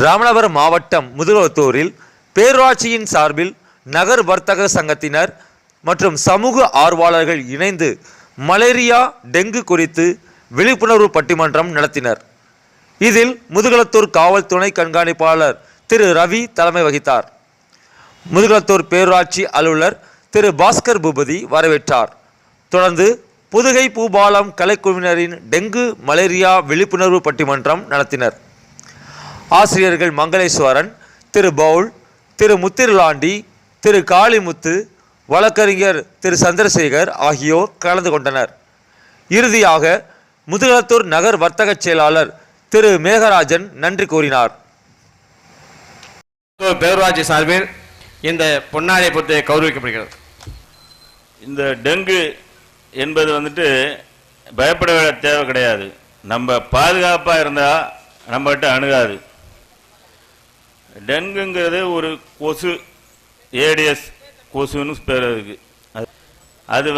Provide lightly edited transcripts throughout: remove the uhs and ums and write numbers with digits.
ராமநாதபுரம் மாவட்டம் முதுகுளத்தூரில் பேரூராட்சியின் சார்பில் நகர் வர்த்தக சங்கத்தினர் மற்றும் சமூக ஆர்வலர்கள் இணைந்து மலேரியா டெங்கு குறித்து விழிப்புணர்வு பட்டிமன்றம் நடத்தினர். இதில் முதுகுளத்தூர் காவல் துணை கண்காணிப்பாளர் திரு ரவி தலைமை வகித்தார். முதுகுளத்தூர் பேரூராட்சி அலுவலர் திரு பாஸ்கர் பூபதி வரவேற்றார். தொடர்ந்து புதுகை பூபாலம் கலைக்குழுவினரின் டெங்கு மலேரியா விழிப்புணர்வு பட்டிமன்றம் நடத்தினர். ஆசிரியர்கள் மங்களேஸ்வரன், திரு பவுல், திரு முத்திருலாண்டி, திரு காளிமுத்து, வழக்கறிஞர் திரு சந்திரசேகர் ஆகியோர் கலந்து கொண்டனர். இறுதியாக முதுகுளத்தூர் நகர் வர்த்தக செயலாளர் திரு மேகராஜன் நன்றி கூறினார். பேரூராட்சி சார்பில் இந்த பொன்னாடை பொறுத்து கௌரவிக்கப்படுகிறது. இந்த டெங்கு என்பது பயப்பட தேவை கிடையாது. நம்ம பாதுகாப்பாக இருந்தால் நம்மகிட்ட அணுகாது. டெங்குங்கிறது ஒரு கொசு, ஏடிஎஸ் கொசுன்னு பேர் இருக்கு. அது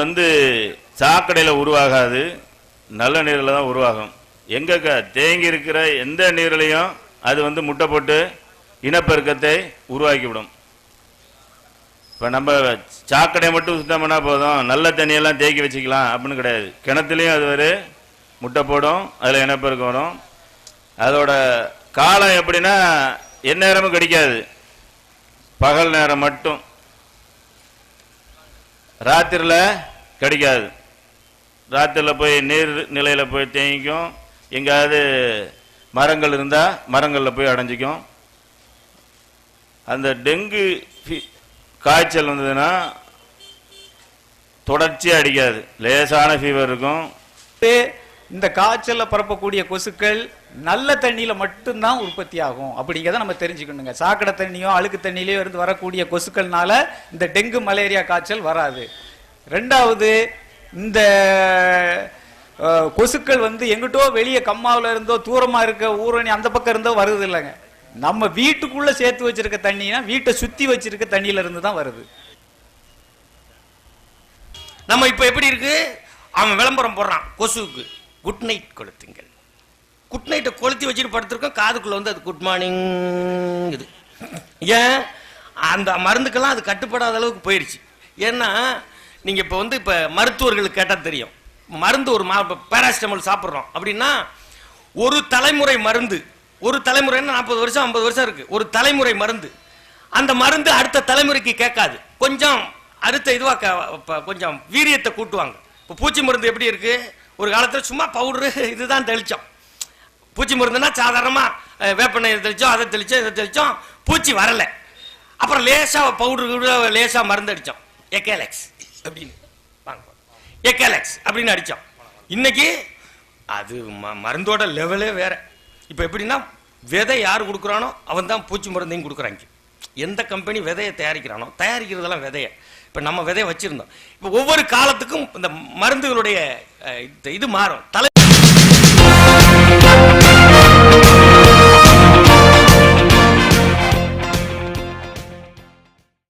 சாக்கடையில் உருவாகாது, நல்ல நீரில் தான் உருவாகும். எங்கே தேங்கி இருக்கிற எந்த நீர்லையும் அது முட்டை போட்டு இனப்பெருக்கத்தை உருவாக்கிவிடும். இப்போ நம்ம சாக்கடை மட்டும் சுத்தம் பண்ணால் போதும், நல்ல தண்ணியெல்லாம் தேக்கி வச்சுக்கலாம் அப்படின்னு கிடையாது. கிணத்துலையும் அது முட்டை போடும், அதில் இனப்பெருக்கம் வரும். அதோட காலம் எப்படின்னா எந்நேரமும் கிடைக்காது, பகல் நேரம் மட்டும், ராத்திரியில் கிடைக்காது. ராத்திரியில் போய் நீர் நிலையில் போய் தேங்கிக்கும். எங்கேயாவது மரங்கள் இருந்தால் மரங்களில் போய் அடைஞ்சிக்கும். அந்த டெங்கு காய்ச்சல் வந்ததுன்னா தொடர்ச்சியாக அடிக்காது, லேசான ஃபீவர் இருக்கும். இந்த காய்ச்சல்ல பரப்பக்கூடிய கொசுக்கள் நல்ல தண்ணியில மட்டும்தான் உற்பத்தி ஆகும் அப்படிங்கிறத நம்ம தெரிஞ்சுக்கணுங்க. சாக்கடை தண்ணியோ அழுக்கு தண்ணியிலோ இருந்து வரக்கூடிய கொசுக்கள்னால இந்த டெங்கு மலேரியா காய்ச்சல் வராது. ரெண்டாவது, இந்த கொசுக்கள் எங்கிட்டோ வெளியே கம்மாவில இருந்தோ தூரமா இருக்க ஊரணி அந்த பக்கம் இருந்தோ வருது இல்லைங்க. நம்ம வீட்டுக்குள்ள சேர்த்து வச்சிருக்க தண்ணினா வீட்டை சுத்தி வச்சிருக்க தண்ணியில இருந்து தான் வருது. நம்ம இப்ப எப்படி இருக்கு, அவன் விளம்பரம் போடுறான் கொசுவுக்கு, குட் நைட் கொளுத்துங்கள். குட் நைட்டை கொளுத்தி வச்சுட்டு படுத்திருக்கோம், காதுக்குள்ள அது குட் மார்னிங். இது ஏன் அந்த மருந்துக்கெல்லாம் அது கட்டுப்படாத அளவுக்கு போயிடுச்சு. ஏன்னா நீங்க இப்ப மருத்துவர்களுக்கு கேட்டா தெரியும். மருந்து ஒரு பேராசிட்டமால் சாப்பிட்றோம் அப்படின்னா ஒரு தலைமுறை மருந்து, ஒரு தலைமுறைன்னா 40 வருஷம் 50 வருஷம் இருக்கு, ஒரு தலைமுறை மருந்து. அந்த மருந்து அடுத்த தலைமுறைக்கு கேட்காது, கொஞ்சம் அடுத்த இதுவா கொஞ்சம் வீரியத்தை கூட்டுவாங்க. இப்போ பூச்சி மருந்து எப்படி இருக்கு, ஒரு காலத்தில் சும்மா பவுடரு இதுதான் தெளிச்சோம். பூச்சி மருந்துன்னா சாதாரணமாக வேப்பெண்ணெய் தெளிச்சோம், அதை தெளிச்சோம், இதை தெளிச்சோம், பூச்சி வரலை. அப்புறம் லேசா பவுடரு லேசா மருந்து அடித்தோம், எக்கேலெக்ஸ் அப்படின்னு எக்கேலெக்ஸ் அப்படின்னு அடித்தோம். இன்னைக்கு அது மருந்தோட லெவலே வேற. இப்போ எப்படின்னா விதை யார் கொடுக்குறானோ அவன் தான் பூச்சி மருந்தையும் கொடுக்குறாங்க. எந்த கம்பெனி விதையை தயாரிக்கிறானோ தயாரிக்கிறதெல்லாம் விதையை. இப்போ நம்ம விதையை வச்சிருந்தோம். இப்போ ஒவ்வொரு காலத்துக்கும் இந்த மருந்துகளுடைய இது மாறும்.